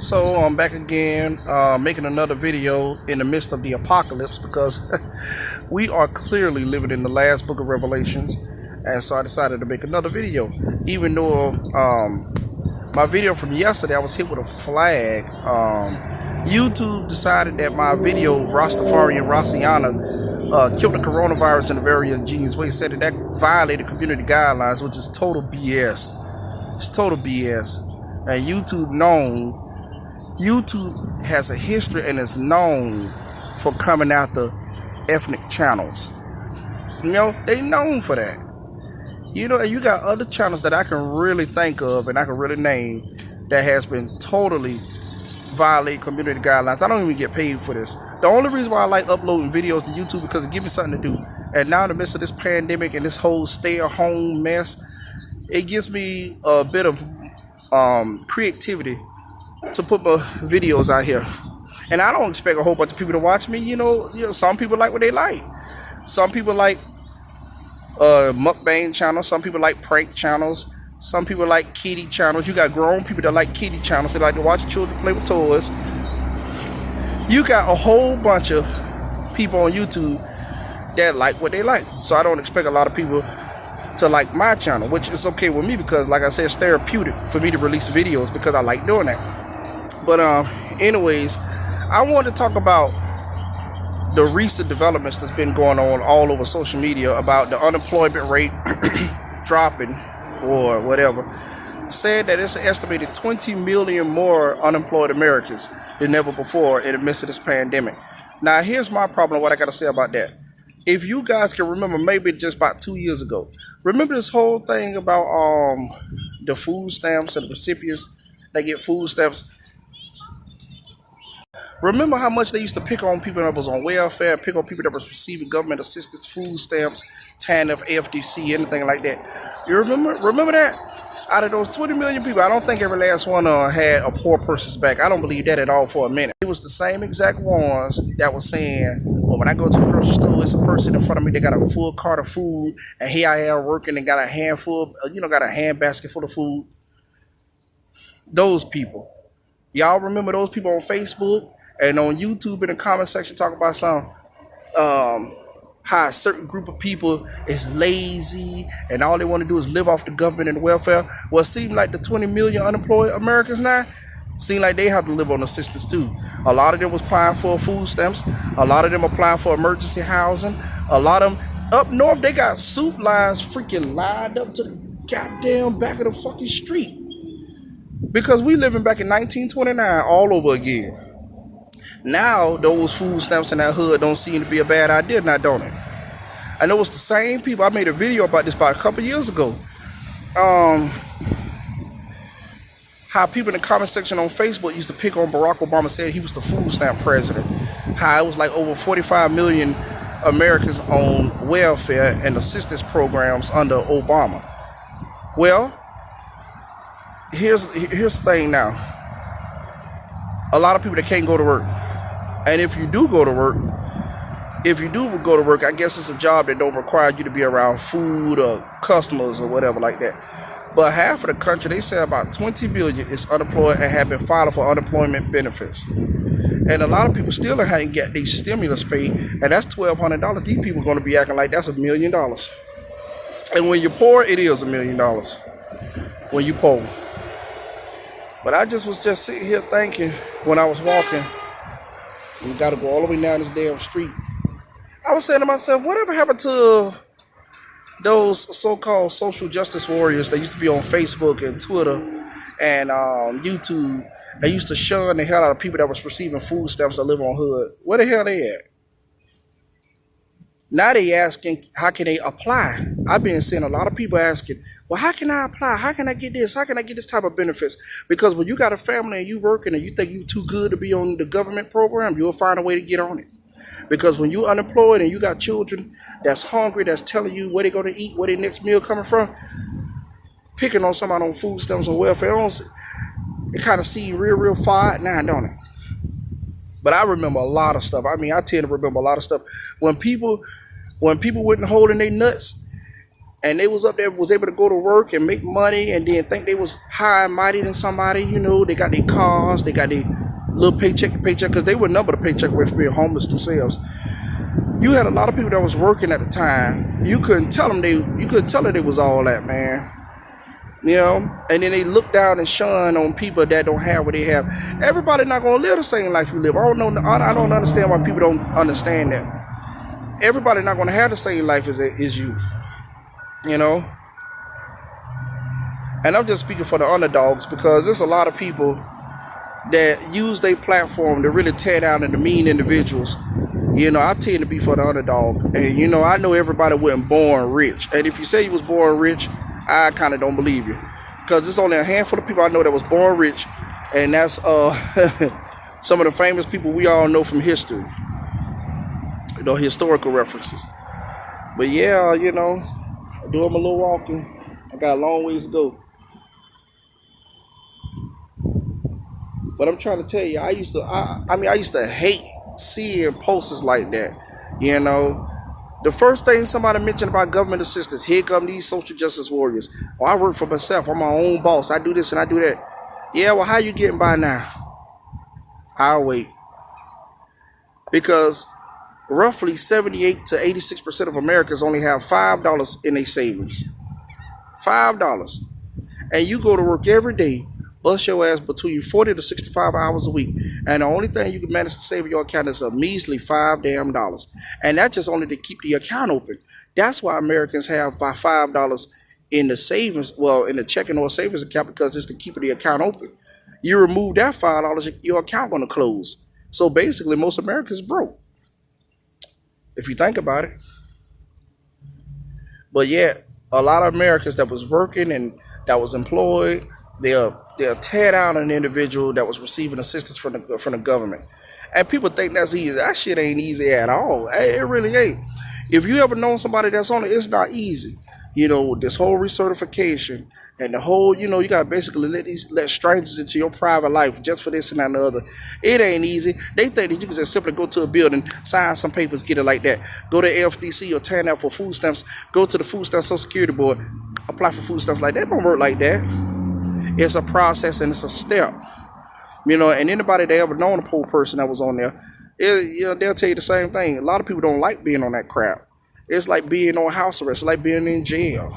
So I'm back again, making another video in the midst of the apocalypse because we are clearly living in the last book of Revelations, and so I decided to make another video. Even though my video from yesterday I was hit with a flag, YouTube decided that my video Rastafari and Rossiana killed the coronavirus in a very ingenious way. Said that violated community guidelines, which is total BS. It's total BS, and YouTube has a history and is known for coming after ethnic channels. You know, they known for that. You know, and you got other channels that I can really think of and I can really name that has been totally violate community guidelines. I don't even get paid for this. The only reason why I like uploading videos to YouTube because it gives me something to do. And now in the midst of this pandemic and this whole stay-at-home mess, it gives me a bit of creativity to put my videos out here. And I don't expect a whole bunch of people to watch me. You know, some people like what they like. Some people like mukbang channels. Some people like prank channels. Some people like kitty channels. You got grown people that like kitty channels. They like to watch children play with toys. You got a whole bunch of people on YouTube that like what they like. So I don't expect a lot of people to like my channel, which is okay with me because, like I said, it's therapeutic for me to release videos because I like doing that. But anyways, I want to talk about the recent developments that's been going on all over social media about the unemployment rate dropping or whatever. Said that it's an estimated 20 million more unemployed Americans than ever before in the midst of this pandemic. Now, here's my problem, what I got to say about that. If you guys can remember, maybe just about 2 years ago, remember this whole thing about the food stamps and the recipients that get food stamps? Remember how much they used to pick on people that was on welfare, pick on people that was receiving government assistance, food stamps, TANF, FDC, anything like that? You remember that? Out of those 20 million people, I don't think every last one had a poor person's back. I don't believe that at all for a minute. It was the same exact ones that was saying, well, when I go to the grocery store, it's a person in front of me that got a full cart of food, and here I am working and got a handful, got a hand basket full of food. Those people. Y'all remember those people on Facebook and on YouTube in the comment section talk about some how a certain group of people is lazy and all they want to do is live off the government and the welfare? Well, it seems like the 20 million unemployed Americans now seem like they have to live on assistance too. A lot of them was applying for food stamps. A lot of them applying for emergency housing. A lot of them up north, they got soup lines freaking lined up to the goddamn back of the fucking street. Because we living back in 1929 all over again. Now, those food stamps in that hood don't seem to be a bad idea now, don't it? I know it's the same people. I made a video about this about a couple years ago. How people in the comment section on Facebook used to pick on Barack Obama, said he was the food stamp president. How it was like over 45 million Americans on welfare and assistance programs under Obama. Well, here's the thing now. A lot of people that can't go to work. And if you do go to work, I guess it's a job that don't require you to be around food or customers or whatever like that. But half of the country, they say about 20 million is unemployed and have been filing for unemployment benefits. And a lot of people still haven't got these stimulus paid, and that's $1,200. These people are going to be acting like that's $1 million. And when you're poor, it is $1 million. When you're poor. But I was just sitting here thinking when I was walking, we got to go all the way down this damn street. I was saying to myself, whatever happened to those so-called social justice warriors that used to be on Facebook and Twitter and YouTube? They used to shun the hell out of people that was receiving food stamps that live on hood. Where the hell they at? Now they asking, how can they apply? I've been seeing a lot of people asking, well, how can I apply? How can I get this? How can I get this type of benefits? Because when you got a family and you working and you think you too good to be on the government program, you'll find a way to get on it. Because when you unemployed and you got children that's hungry, that's telling you where they going to eat, where their next meal coming from, picking on somebody on food stamps and welfare, it kind of seems real far out now, don't it? But I remember a lot of stuff. I mean, I tend to remember a lot of stuff. When people wasn't holding their nuts and they was up there, was able to go to work and make money, and then think they was high and mighty than somebody. They got their cars, they got their little paycheck to paycheck, because they would number the paycheck away from being homeless themselves. You had a lot of people that was working at the time. You couldn't tell them they was all that, man. And then they look down and shun on people that don't have what they have. Everybody not gonna live the same life you live. I don't understand why people don't understand that. Everybody not gonna have the same life as you. And I'm just speaking for the underdogs, because there's a lot of people that use their platform to really tear down the mean individuals. I tend to be for the underdog. And I know everybody wasn't born rich. And if you say you was born rich, I kind of don't believe you, because there's only a handful of people I know that was born rich, and that's some of the famous people we all know from history, historical references. But yeah, doing my little walking. I got a long ways to go. But I'm trying to tell you, I used to hate seeing posters like that. The first thing somebody mentioned about government assistance, here come these social justice warriors. Oh, I work for myself. I'm my own boss. I do this and I do that. Yeah, well, how you getting by now? I'll wait. Because roughly 78 to 86% of Americans only have $5 in their savings. $5. And you go to work every day, bust your ass between 40 to 65 hours a week, and the only thing you can manage to save in your account is a measly $5. And that's just only to keep the account open. That's why Americans have by $5 in the savings, in the checking or savings account, because it's to keep the account open. You remove that $5, your account gonna close. So basically, most Americans broke, if you think about it. But yet, a lot of Americans that was working and that was employed, they'll tear down an individual that was receiving assistance from the government. And people think that's easy. That shit ain't easy at all. It really ain't. If you ever known somebody that's on it, it's not easy. This whole recertification and the whole, you got to basically let strangers into your private life just for this and that and the other. It ain't easy. They think that you can just simply go to a building, sign some papers, get it like that. Go to FDC or turn out for food stamps. Go to the Food Stamps Social Security Board, apply for food stamps like that. It don't work like that. It's a process and it's a step. And anybody that ever known a poor person that was on there, they'll tell you the same thing. A lot of people don't like being on that crap. It's like being on house arrest. It's like being in jail.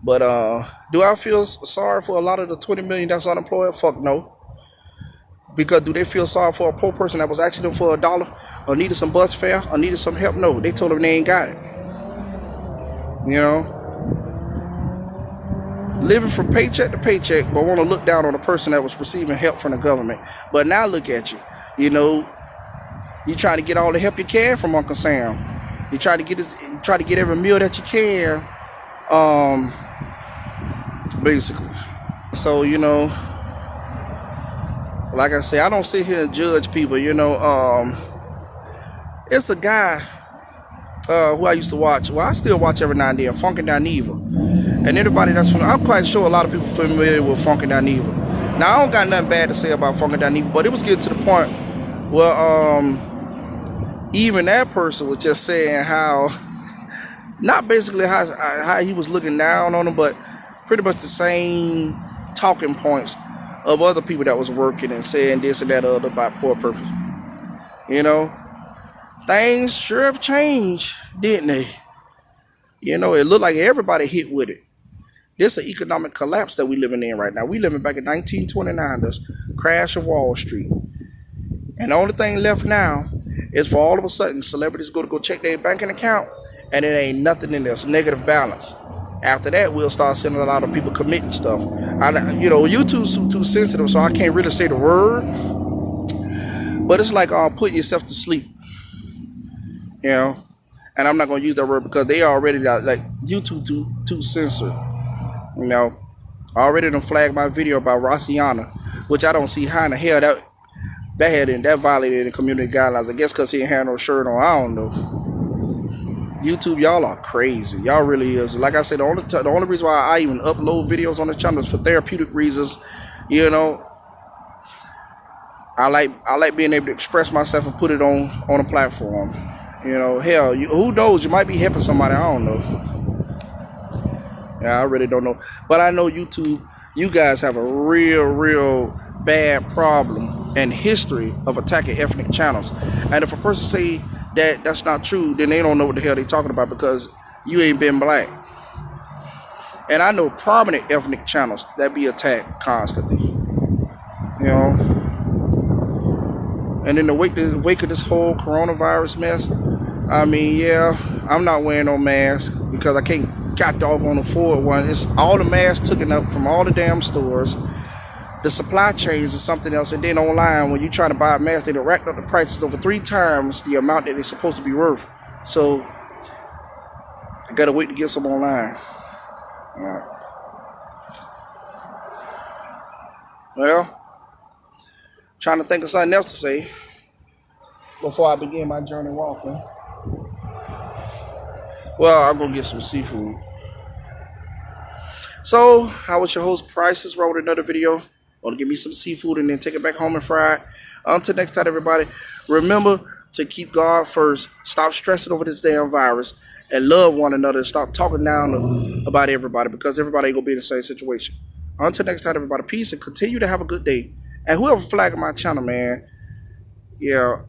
But do I feel sorry for a lot of the 20 million that's unemployed? Fuck no. Because do they feel sorry for a poor person that was asking them for $1 or needed some bus fare or needed some help? No, they told them they ain't got it. Living from paycheck to paycheck, but want to look down on a person that was receiving help from the government. But now look at you. You trying to get all the help you can from Uncle Sam. You try to get every meal that you can. Basically. So, like I say, I don't sit here and judge people. It's a guy who I used to watch. Well, I still watch every now and then, Funkin' Dineva. And anybody I'm quite sure a lot of people familiar with Funkin' Dineva. Now, I don't got nothing bad to say about Funkin' Dineva, but it was getting to the point where even that person was just saying how, not basically how he was looking down on him, but pretty much the same talking points of other people that was working and saying this and that other about poor people. Things sure have changed, didn't they? It looked like everybody hit with it. This is an economic collapse that we living in right now. We living back in 1929, this crash of Wall Street. And the only thing left now is for all of a sudden celebrities go check their banking account and it ain't nothing in there. It's a negative balance. After that, we'll start seeing a lot of people committing stuff. YouTube's too sensitive, so I can't really say the word. But it's like putting yourself to sleep. And I'm not going to use that word because they already like YouTube too censored. Already done flagged my video about Rossiana, which I don't see how in the hell that violated the community guidelines. I guess because he ain't had no shirt on. I don't know. YouTube, y'all are crazy. Y'all really is. Like I said, the only reason why I even upload videos on the channel is for therapeutic reasons. I like being able to express myself and put it on a platform. You know, hell, who knows? You might be helping somebody. I don't know. Yeah, I really don't know. But I know YouTube, you guys have a real bad problem and history of attacking ethnic channels. And if a person say that that's not true, then they don't know what the hell they talking about because you ain't been black. And I know prominent ethnic channels that be attacked constantly. You know. And in the wake of this whole coronavirus mess, I mean, yeah, I'm not wearing no mask because I can't got doggone afford one. It's all the masks taken up from all the damn stores. The supply chains is something else. And then online, when you try to buy a mask, they racked up the prices over 3 times the amount that they're supposed to be worth. So I gotta wait to get some online. Well, trying to think of something else to say before I begin my journey walking. Well, I'm gonna get some seafood. So, I was your host, Prices, wrote another video. Gonna give me some seafood and then take it back home and fry it. Until next time, everybody, remember to keep God first. Stop stressing over this damn virus and love one another. Stop talking down about everybody because everybody ain't gonna be in the same situation. Until next time, everybody, peace and continue to have a good day. And whoever flagging my channel, man, yeah,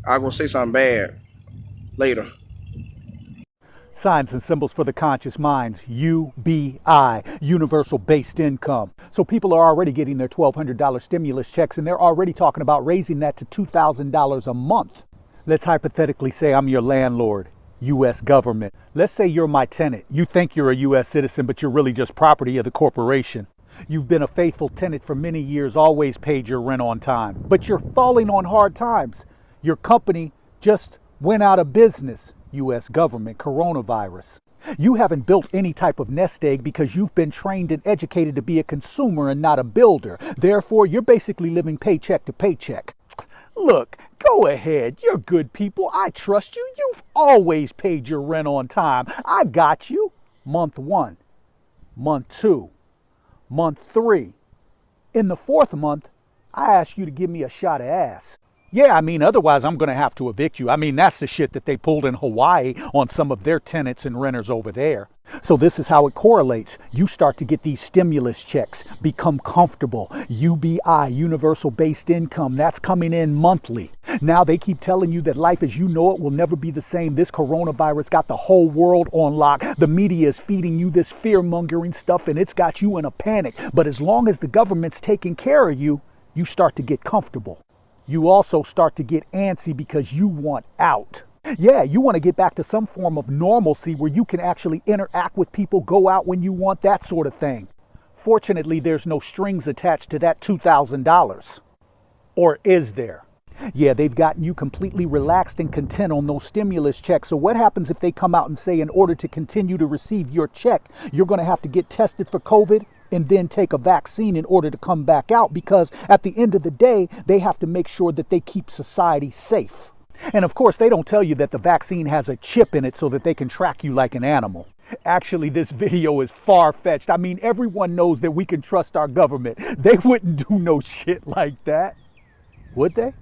I'm gonna say something bad later. Signs and symbols for the conscious minds, UBI, universal based income. So people are already getting their $1,200 stimulus checks and they're already talking about raising that to $2,000 a month. Let's hypothetically say I'm your landlord, U.S. government. Let's say you're my tenant. You think you're a U.S. citizen, but you're really just property of the corporation. You've been a faithful tenant for many years, always paid your rent on time, but you're falling on hard times. Your company just went out of business. U.S. government, coronavirus. You haven't built any type of nest egg because you've been trained and educated to be a consumer and not a builder. Therefore, you're basically living paycheck to paycheck. Look, go ahead. You're good people. I trust you. You've always paid your rent on time. I got you. Month 1, month 2, month 3. In the 4th month, I ask you to give me a shot of ass. Yeah, I mean, otherwise I'm going to have to evict you. I mean, that's the shit that they pulled in Hawaii on some of their tenants and renters over there. So this is how it correlates. You start to get these stimulus checks, become comfortable. UBI, universal based income, that's coming in monthly. Now they keep telling you that life as you know it will never be the same. This coronavirus got the whole world on lock. The media is feeding you this fear-mongering stuff and it's got you in a panic. But as long as the government's taking care of you, you start to get comfortable. You also start to get antsy because you want out. Yeah, you want to get back to some form of normalcy where you can actually interact with people, go out when you want, that sort of thing. Fortunately, there's no strings attached to that $2,000. Or is there? Yeah, they've gotten you completely relaxed and content on those stimulus checks. So what happens if they come out and say in order to continue to receive your check, you're going to have to get tested for COVID? And then take a vaccine in order to come back out, because at the end of the day, they have to make sure that they keep society safe. And of course, they don't tell you that the vaccine has a chip in it so that they can track you like an animal. Actually, this video is far-fetched. I mean, everyone knows that we can trust our government. They wouldn't do no shit like that, would they?